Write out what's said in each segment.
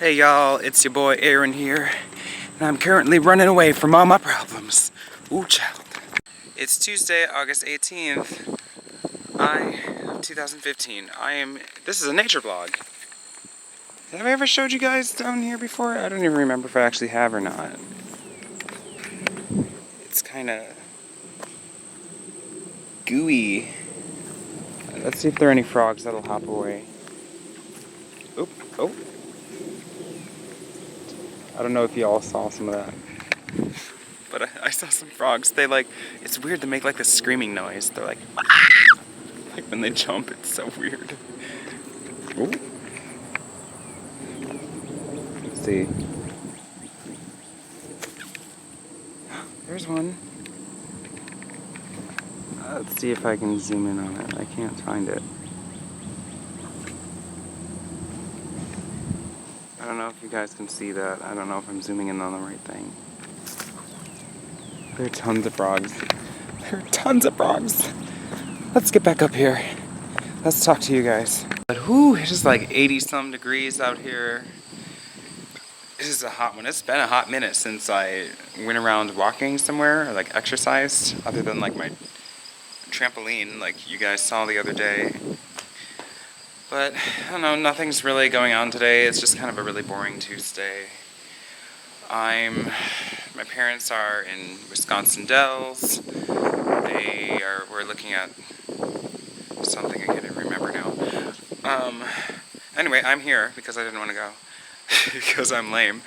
Hey y'all, it's your boy Aaron here, and I'm currently running away from all my problems. Ooh, child. It's Tuesday, August 18th, 2015. This is a nature vlog. Have I ever showed you guys down here before? I don't even remember if I actually have or not. It's kind of gooey. Let's see if there are any frogs that'll hop away. Oop, oh. I don't know if y'all saw some of that. But I saw some frogs. It's weird, they make like this screaming noise. They're like, like when they jump, it's so weird. Ooh. Let's see. There's one. Let's see if I can zoom in on it. I can't find it. I don't know if you guys can see that. I don't know if I'm zooming in on the right thing. There are tons of frogs. There are tons of frogs. Let's get back up here. Let's talk to you guys. But whoo, it's just like 80 some degrees out here. This is a hot one. It's been a hot minute since I went around walking somewhere or like exercised, other than like my trampoline like you guys saw the other day. But I don't know, nothing's really going on today. It's just kind of a really boring Tuesday. My parents are in Wisconsin Dells. We're looking at something I can't even remember now. Anyway, I'm here because I didn't want to go. Because I'm lame.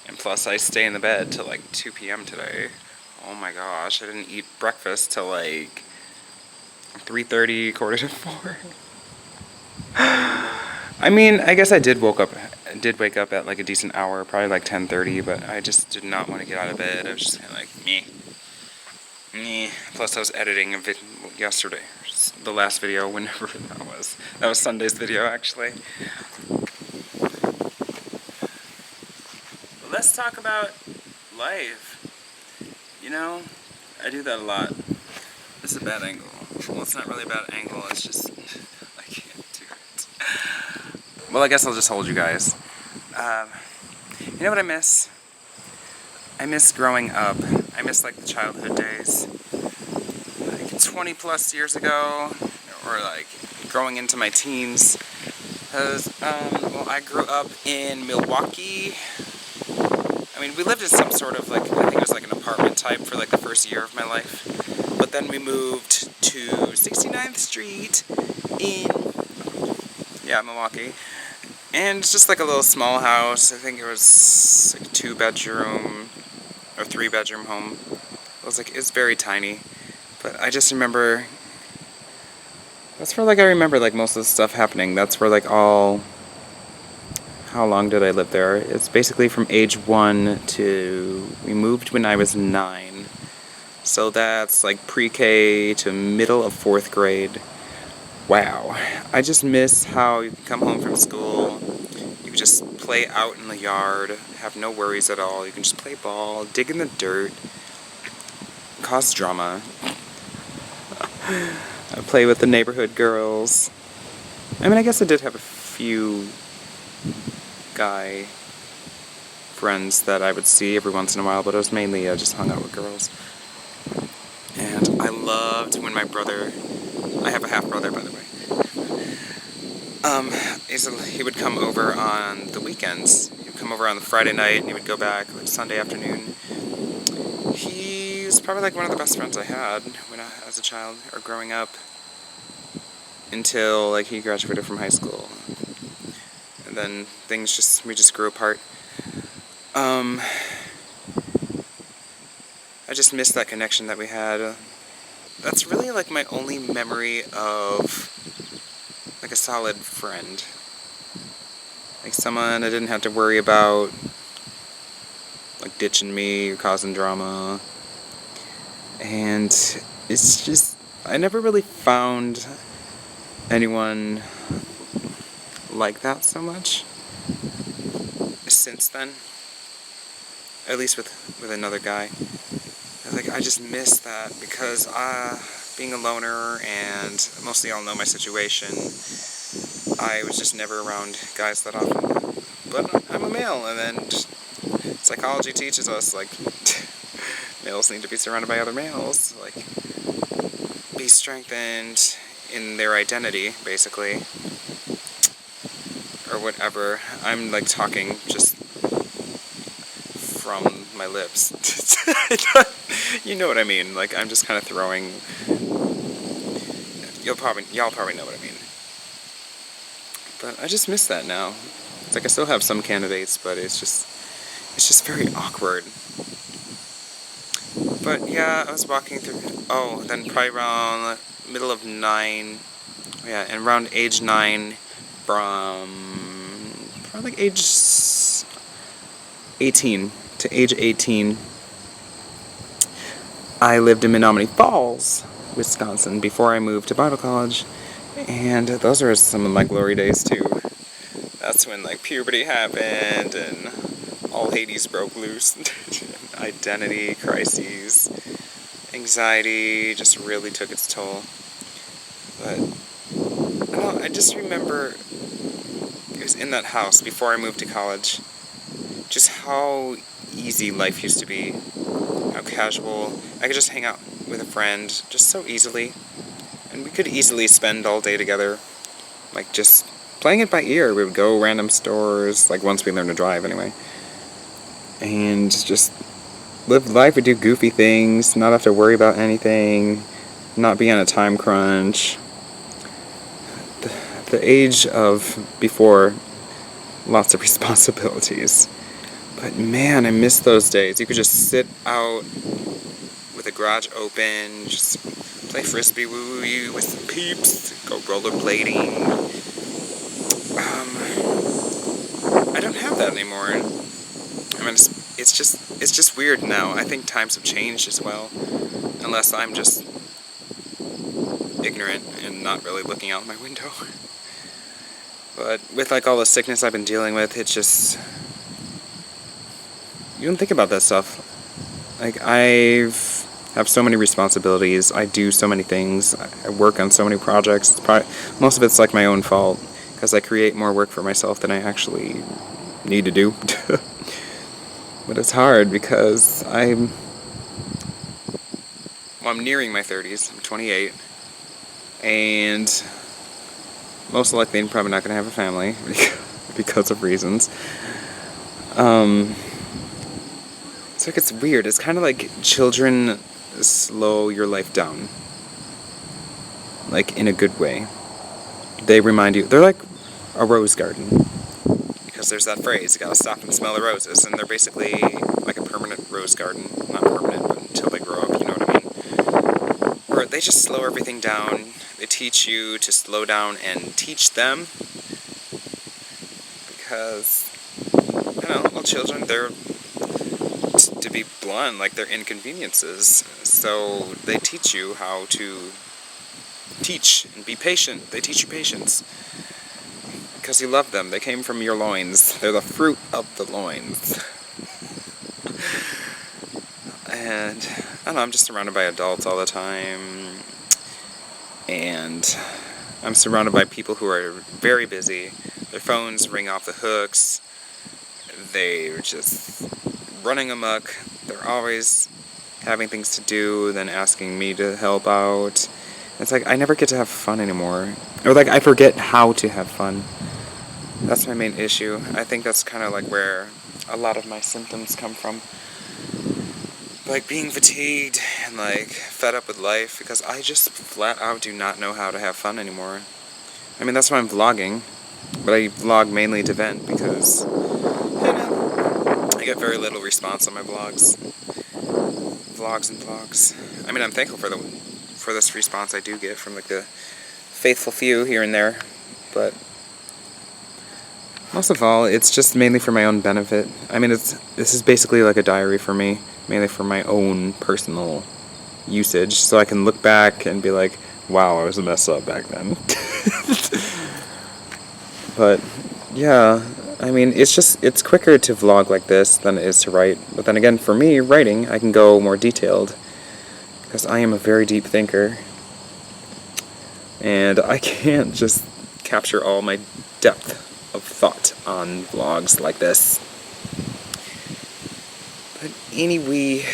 And plus I stay in the bed till like 2 p.m. today. Oh my gosh, I didn't eat breakfast till like 3:30, quarter to 4. I mean, I guess I did wake up at like a decent hour, probably like 10:30, but I just did not want to get out of bed. I was just kind of like, meh. Plus I was editing a video yesterday, the last video, whenever that was. That was Sunday's video, actually. But let's talk about life. You know, I do that a lot. This is a bad angle. Well, it's not really a bad angle, it's just, I can't do it. Well, I guess I'll just hold you guys. You know what I miss? I miss growing up. I miss like the childhood days. Like 20 plus years ago, or like growing into my teens. Because, well, I grew up in Milwaukee. I mean, we lived in some sort of like, I think it was like an apartment type for like the first year of my life. But then we moved to 69th Street in, Milwaukee. And it's just like a little small house. I think it was like a 2-bedroom or 3-bedroom home. It's very tiny. But I just remember, that's where like I remember like most of the stuff happening. That's where like how long did I live there? It's basically from age 1 to, we moved when I was 9. So that's like pre-K to middle of 4th grade. Wow. I just miss how you can come home from school, you can just play out in the yard, have no worries at all. You can just play ball, dig in the dirt, cause drama. I play with the neighborhood girls. I mean, I guess I did have a few guy friends that I would see every once in a while, but it was mainly I just hung out with girls. And I loved when my brother, I have a half-brother by the way, he would come over on the weekends. He would come over on the Friday night and he would go back like Sunday afternoon. He was probably like one of the best friends I had when I was a child, or growing up, until like he graduated from high school. And then we just grew apart. I just miss that connection that we had. That's really like my only memory of like a solid friend. Like someone I didn't have to worry about like ditching me or causing drama. And it's just, I never really found anyone like that so much since then. At least with another guy. I just miss that because being a loner, and most of y'all know my situation, I was just never around guys that often. but I'm a male, and then psychology teaches us, like, males need to be surrounded by other males, like, be strengthened in their identity, basically, or whatever. I'm, like, talking just from my lips. You know what I mean, like, I'm just kind of throwing, y'all probably know what I mean. But I just miss that now. It's like I still have some candidates, but it's just very awkward. But yeah, I was walking through, then probably around middle of 9, yeah, and around age 9, from probably like age 18 to age 18, I lived in Menominee Falls, Wisconsin, before I moved to Bible college, and those are some of my glory days too. That's when, like, puberty happened and all Hades broke loose. Identity crises, anxiety just really took its toll. But I just remember it was in that house before I moved to college, just how easy life used to be, how casual. I could just hang out with a friend just so easily, and we could easily spend all day together, like, just playing it by ear. We would go random stores, like, once we learned to drive anyway, and just live life. We do goofy things, not have to worry about anything, not be on a time crunch. The age of before lots of responsibilities. But man, I miss those days. You could just sit out with the garage open, just play frisbee woo-woo with some peeps, go rollerblading. I don't have that anymore. I mean, it's just weird now. I think times have changed as well, unless I'm just ignorant and not really looking out my window. But with, like, all the sickness I've been dealing with, it's just, you don't think about that stuff. Like, I have so many responsibilities. I do so many things. I work on so many projects. Most of it's like my own fault, because I create more work for myself than I actually need to do. But it's hard because I'm nearing my 30s. I'm 28, and most likely I'm probably not going to have a family because of reasons. It's like, it's weird. It's kind of like children slow your life down, like, in a good way. They remind you, they're like a rose garden, because there's that phrase, you gotta stop and smell the roses, and they're basically like a permanent rose garden. Not permanent, but until they grow up, you know what I mean? Or they just slow everything down. They teach you to slow down and teach them, because, I don't know, well, children, they're, to be blunt, like, they're inconveniences. So they teach you how to teach and be patient. They teach you patience because you love them. They came from your loins. They're the fruit of the loins. And I don't know, I'm just surrounded by adults all the time, and I'm surrounded by people who are very busy. Their phones ring off the hooks. They're just running amok. They're always having things to do, then asking me to help out. It's like, I never get to have fun anymore. Or, like, I forget how to have fun. That's my main issue. I think that's kind of like where a lot of my symptoms come from. Like, being fatigued and, like, fed up with life, because I just flat out do not know how to have fun anymore. I mean, that's why I'm vlogging, but I vlog mainly to vent, because, you know, I get very little response on my vlogs. Vlogs and vlogs. I mean, I'm thankful for this response I do get from, like, the faithful few here and there, but most of all, it's just mainly for my own benefit. I mean, this is basically like a diary for me, mainly for my own personal usage, so I can look back and be like, wow, I was a mess up back then. But, yeah, I mean, it's quicker to vlog like this than it is to write. But then again, for me, writing, I can go more detailed, because I am a very deep thinker, and I can't just capture all my depth of thought on vlogs like this. But anyway,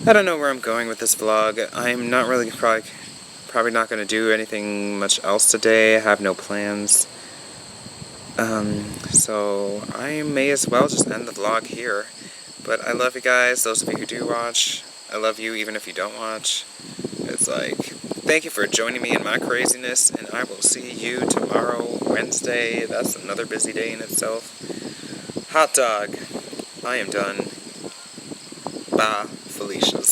I don't know where I'm going with this vlog. I'm not really probably not going to do anything much else today. I have no plans. So I may as well just end the vlog here. But I love you guys, those of you who do watch. I love you even if you don't watch. It's like, thank you for joining me in my craziness, and I will see you tomorrow, Wednesday. That's another busy day in itself. Hot dog. I am done. Bye, Felicia's.